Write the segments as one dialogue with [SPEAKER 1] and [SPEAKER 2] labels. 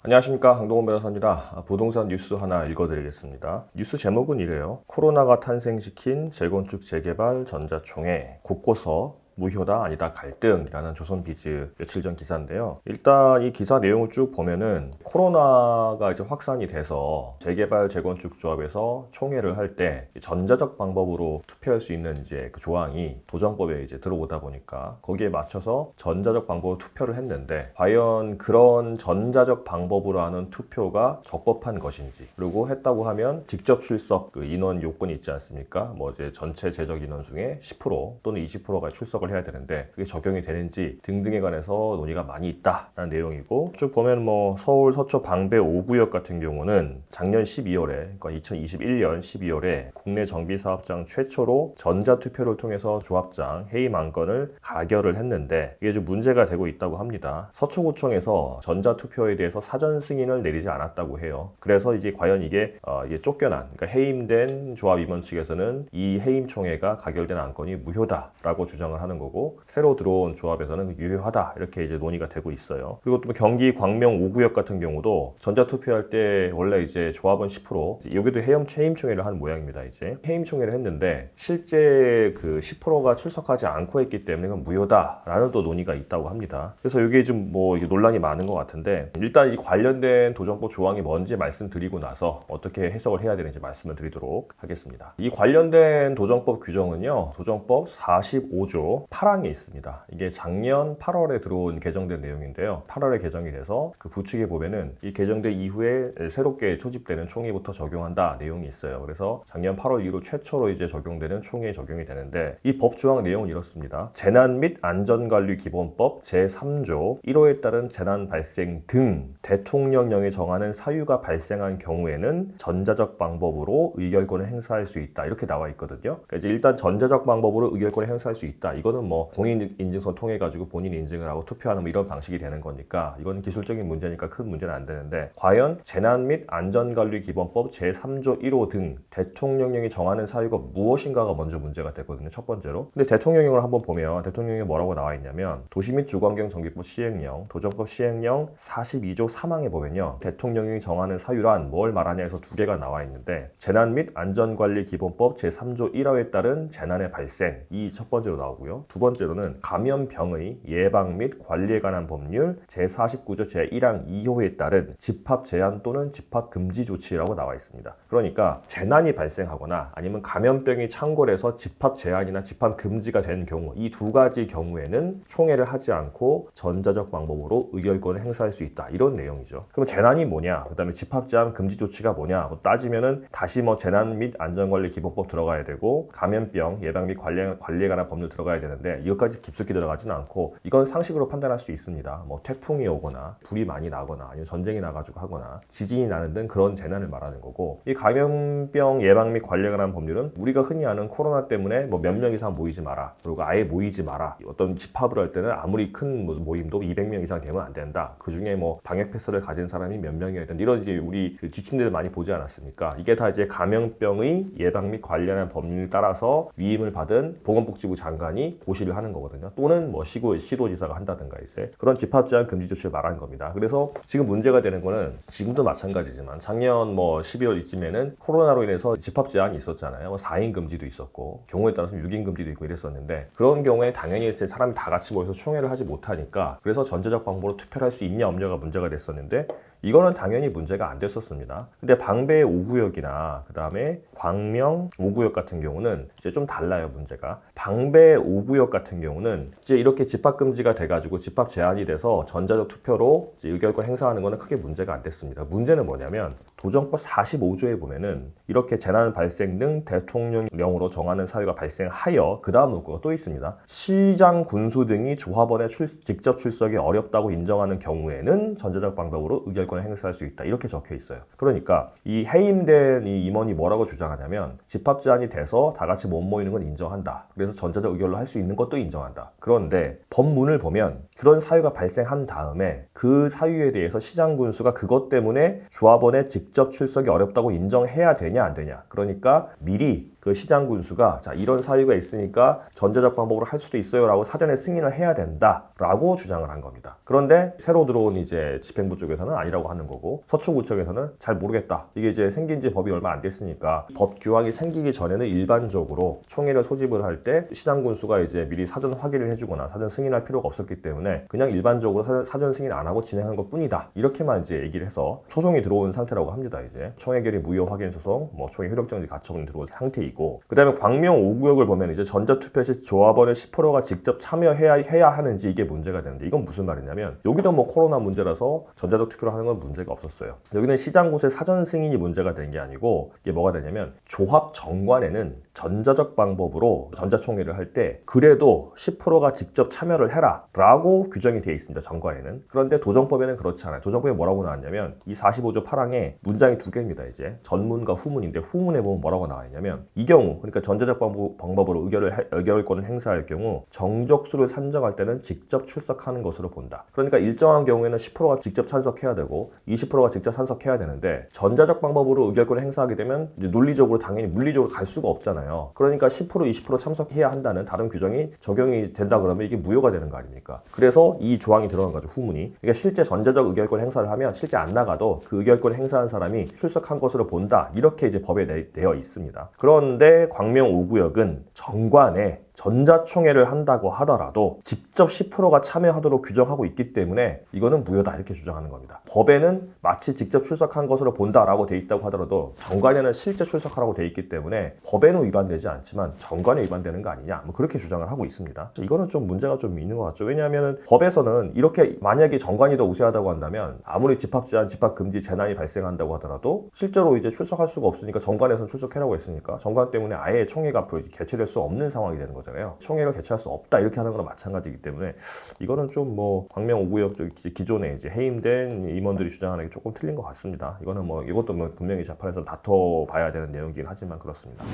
[SPEAKER 1] 안녕하십니까, 강동원 변호사입니다. 부동산 뉴스 하나 읽어드리겠습니다. 뉴스 제목은 이래요. 코로나가 탄생시킨 재건축 재개발 전자총회 곳곳서 무효다 아니다 갈등이라는 조선비즈 며칠 전 기사인데요. 일단 이 기사 내용을 쭉 보면은 코로나가 이제 확산이 돼서 재개발 재건축 조합에서 총회를 할 때 전자적 방법으로 투표할 수 있는 이제 그 조항이 도정법에 이제 들어오다 보니까 거기에 맞춰서 전자적 방법으로 투표를 했는데, 과연 그런 전자적 방법으로 하는 투표가 적법한 것인지, 그리고 했다고 하면 직접 출석 그 인원 요건이 있지 않습니까? 뭐 이제 전체 재적 인원 중에 10% 또는 20%가 출석을 해야 되는데 그게 적용이 되는지 등등에 관해서 논의가 많이 있다라는 내용이고, 쭉 보면 뭐 서울 서초 방배 5구역 같은 경우는 작년 12월에, 그러니까 2021년 12월에 국내 정비사업장 최초로 전자투표를 통해서 조합장 해임 안건을 가결을 했는데, 이게 좀 문제가 되고 있다고 합니다. 서초구청에서 전자투표에 대해서 사전 승인을 내리지 않았다고 해요. 그래서 이제 과연 이게 쫓겨난, 그러니까 해임된 조합 임원 측에서는 이 해임총회가 가결된 안건이 무효다라고 주장을 하는 거고, 새로 들어온 조합에서는 유효하다 이렇게 이제 논의가 되고 있어요. 그리고 또 경기 광명 5구역 같은 경우도 전자투표할 때 원래 이제 조합은 10%, 여기도 해임총회를 한 모양입니다. 이제 해임총회를 했는데 실제 그 10%가 출석하지 않고 했기 때문에 이건 무효다라는 또 논의가 있다고 합니다. 그래서 이게 좀 뭐 논란이 많은 것 같은데, 일단 이 관련된 도정법 조항이 뭔지 말씀드리고 나서 어떻게 해석을 해야 되는지 말씀을 드리도록 하겠습니다. 이 관련된 도정법 규정은요, 도정법 45조 8항에 있습니다. 이게 작년 8월에 들어온 개정된 내용인데요. 8월에 개정이 돼서 그 부칙에 보면은 이 개정된 이후에 새롭게 소집되는 총회부터 적용한다 내용이 있어요. 그래서 작년 8월 이후 최초로 이제 적용되는 총회에 적용이 되는데, 이 법 조항 내용은 이렇습니다. 재난 및 안전관리 기본법 제3조 1호에 따른 재난 발생 등 대통령령이 정하는 사유가 발생한 경우에는 전자적 방법으로 의결권을 행사할 수 있다, 이렇게 나와 있거든요. 그러니까 이제 일단 전자적 방법으로 의결권을 행사할 수 있다, 이거는 뭐 공인인증서 통해 가지고 본인 인증을 하고 투표하는 뭐 이런 방식이 되는 거니까 이건 기술적인 문제니까 큰 문제는 안 되는데, 과연 재난 및 안전관리 기본법 제3조 1호 등 대통령령이 정하는 사유가 무엇인가가 먼저 문제가 되거든요, 첫 번째로. 근데 대통령령을 한번 보면 대통령령에 뭐라고 나와 있냐면, 도시 및 주거환경 정비법 시행령, 도정법 시행령 42조 3항에 보면요, 대통령령이 정하는 사유란 뭘 말하냐 해서 두 개가 나와 있는데, 재난 및 안전관리 기본법 제3조 1호에 따른 재난의 발생, 이 첫 번째로 나오고요. 두 번째로는 감염병의 예방 및 관리에 관한 법률 제49조 제1항 2호에 따른 집합 제한 또는 집합 금지 조치라고 나와 있습니다. 그러니까 재난이 발생하거나 아니면 감염병이 창궐해서 집합 제한이나 집합 금지가 된 경우, 이 두 가지 경우에는 총회를 하지 않고 전자적 방법으로 의결권을 행사할 수 있다, 이런 내용이죠. 그럼 재난이 뭐냐, 그 다음에 집합 제한 금지 조치가 뭐냐 뭐 따지면은 다시 뭐 재난 및 안전관리 기본법 들어가야 되고, 감염병 예방 및 관리에 관한 법률 들어가야 되는데, 이것까지 깊숙이 들어가지는 않고 이건 상식으로 판단할 수 있습니다. 뭐 태풍이 오거나 불이 많이 나거나 아니면 전쟁이 나가지고 하거나 지진이 나는 등 그런 재난을 말하는 거고, 이 감염병 예방 및 관리에 관한 법률은 우리가 흔히 아는 코로나 때문에 뭐 몇 명 이상 모이지 마라, 그리고 아예 모이지 마라, 어떤 집합을 할 때는 아무리 큰 모임도 200명 이상 되면 안 된다, 그 중에 뭐 방역 패스를 가진 사람이 몇 명이어야 된다, 이런 이제 우리 그 지침들을 많이 보지 않았습니까? 이게 다 이제 감염병의 예방 및 관련한 법률에 따라서 위임을 받은 보건복지부 장관이 고시를 하는 거거든요. 또는 뭐 시도지사가 한다든가 이제 그런 집합 제한 금지 조치를 말하는 겁니다. 그래서 지금 문제가 되는 거는 지금도 마찬가지지만 작년 뭐 12월 이쯤에는 코로나로 인해서 집합 제한이 있었잖아요. 뭐 4인 금지도 있었고 경우에 따라서 6인 금지도 있고 이랬었는데, 그런 경우에 당연히 이제 사람이 다 같이 모여서 총회를 하지 못하니까 그래서 전자적 방법으로 투표를 할 수 있냐 없냐가 문제가 됐었는데, 이거는 당연히 문제가 안 됐었습니다. 근데 방배 5구역이나 그 다음에 광명 5구역 같은 경우는 이제 좀 달라요, 문제가. 방배 5구역 같은 경우는 이제 이렇게 집합금지가 돼가지고 집합 제한이 돼서 전자적 투표로 이제 의결권 행사하는 거는 크게 문제가 안 됐습니다. 문제는 뭐냐면, 도정법 45조에 보면은 이렇게 재난 발생 등 대통령령으로 정하는 사유가 발생하여, 그 다음 문구가 또 있습니다. 시장, 군수 등이 조합원의 직접 출석이 어렵다고 인정하는 경우에는 전자적 방법으로 의결권을 행사할 수 있다, 이렇게 적혀 있어요. 그러니까 이 해임된 이 임원이 뭐라고 주장하냐면, 집합 제한이 돼서 다 같이 못 모이는 건 인정한다, 그래서 전자적 의결로 할 수 있는 것도 인정한다. 그런데 법문을 보면 그런 사유가 발생한 다음에 그 사유에 대해서 시장 군수가 그것 때문에 조합원의 직접 출석이 어렵다고 인정해야 되냐 안 되냐, 그러니까 미리 그 시장 군수가 자 이런 사유가 있으니까 전자적 방법으로 할 수도 있어요라고 사전에 승인을 해야 된다라고 주장을 한 겁니다. 그런데 새로 들어온 이제 집행부 쪽에서는 아니라고 하는 거고 서초구청에서는 잘 모르겠다. 이게 이제 생긴 지 법이 얼마 안 됐으니까 법 규정이 생기기 전에는 일반적으로 총회를 소집을 할 때 시장 군수가 이제 미리 사전 확인을 해주거나 사전 승인할 필요가 없었기 때문에 그냥 일반적으로 사전 승인 안 하고 진행한 것 뿐이다. 이렇게만 이제 얘기를 해서 소송이 들어온 상태라고 합니다. 이제 총회 결의 무효 확인 소송, 뭐 총회 효력정지 가처분 들어온 상태이고, 그다음에 광명 5구역을 보면 이제 전자투표 시 조합원의 10%가 직접 참여해야 하는지 이게 문제가 되는데, 이건 무슨 말이냐면 여기도 뭐 코로나 문제라서 전자적 투표를 하는 건 문제가 없었어요. 여기는 시장구의 사전 승인이 문제가 된 게 아니고, 이게 뭐가 되냐면 조합 정관에는 전자적 방법으로 전자총회를 할 때 그래도 10%가 직접 참여를 해라 라고 규정이 되어 있습니다. 정관에는. 그런데 도정법에는 그렇지 않아요. 도정법에 뭐라고 나왔냐면 이 45조 8항에 문장이 두 개입니다. 이제 전문과 후문인데, 후문에 보면 뭐라고 나와 있냐면 이 경우, 그러니까 전자적 방법으로 의결권을 행사할 경우 정족수를 산정할 때는 직접 출석하는 것으로 본다. 그러니까 일정한 경우에는 10%가 직접 참석해야 되고 20%가 직접 참석해야 되는데, 전자적 방법으로 의결권을 행사하게 되면 이제 논리적으로 당연히 물리적으로 갈 수가 없잖아요. 그러니까 10% 20% 참석해야 한다는 다른 규정이 적용이 된다 그러면 이게 무효가 되는 거 아닙니까? 그래서 이 조항이 들어간 거죠, 후문이. 그러니까 실제 전자적 의결권 행사를 하면 실제 안 나가도 그 의결권 행사한 사람이 출석한 것으로 본다, 이렇게 이제 법에 되어 있습니다. 그런데 광명 5구역은 정관에 전자총회를 한다고 하더라도 직접 10%가 참여하도록 규정하고 있기 때문에 이거는 무효다, 이렇게 주장하는 겁니다. 법에는 마치 직접 출석한 것으로 본다라고 돼 있다고 하더라도 정관에는 실제 출석하라고 돼 있기 때문에 법에는 위반되지 않지만 정관에 위반되는 거 아니냐, 뭐 그렇게 주장을 하고 있습니다. 이거는 좀 문제가 좀 있는 것 같죠. 왜냐하면 법에서는 이렇게 만약에 정관이 더 우세하다고 한다면 아무리 집합제한, 집합금지, 재난이 발생한다고 하더라도 실제로 이제 출석할 수가 없으니까 정관에서는 출석해라고 했으니까 정관 때문에 아예 총회가 앞으로 개최될 수 없는 상황이 되는 거죠. 총회가 개최할 수 없다, 이렇게 하는 거나 마찬가지이기 때문에 이거는 좀 뭐 광명 5구역 쪽 기존에 이제 해임된 임원들이 주장하는 게 조금 틀린 것 같습니다. 이거는 뭐 이것도 뭐 분명히 재판에서 다퉈봐야 되는 내용이긴 하지만 그렇습니다.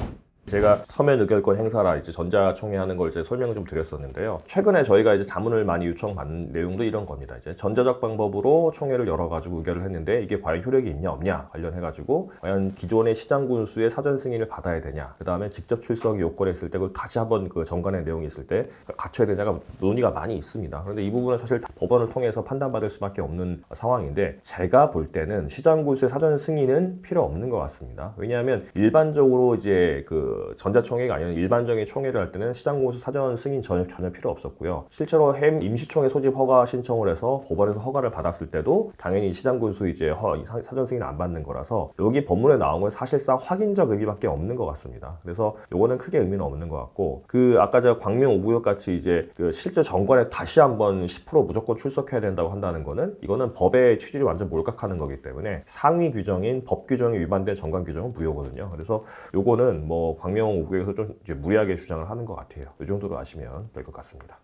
[SPEAKER 1] 제가 서면 의결권 행사라 이제 전자총회 하는 걸 이제 설명을 좀 드렸었는데요. 최근에 저희가 이제 자문을 많이 요청받는 내용도 이런 겁니다. 이제 전자적 방법으로 총회를 열어가지고 의결을 했는데 이게 과연 효력이 있냐 없냐 관련해가지고 과연 기존의 시장 군수의 사전 승인을 받아야 되냐, 그 다음에 직접 출석 요건에 있을 때 다시 한번 그 정관의 내용이 있을 때 갖춰야 되냐가 논의가 많이 있습니다. 그런데 이 부분은 사실 법원을 통해서 판단받을 수밖에 없는 상황인데, 제가 볼 때는 시장 군수의 사전 승인은 필요 없는 것 같습니다. 왜냐하면 일반적으로 이제 그 전자총회가 아니라 일반적인 총회를 할 때는 시장군수 사전 승인 전혀 필요 없었고요. 실제로 임시총회 소집 허가 신청을 해서 법원에서 허가를 받았을 때도 당연히 시장군수 이제 사전 승인 안 받는 거라서 여기 법문에 나온 건 사실상 확인적 의미밖에 없는 것 같습니다. 그래서 요거는 크게 의미는 없는 것 같고, 그 아까 제가 광명 5구역 같이 이제 그 실제 정관에 다시 한번 10% 무조건 출석해야 된다고 한다는 거는 이거는 법의 취지를 완전 몰각하는 거기 때문에 상위 규정인 법 규정에 위반된 정관 규정은 무효거든요. 그래서 요거는 뭐 광명 5구역에서 좀 이제 무리하게 주장을 하는 것 같아요. 이 정도로 아시면 될 것 같습니다.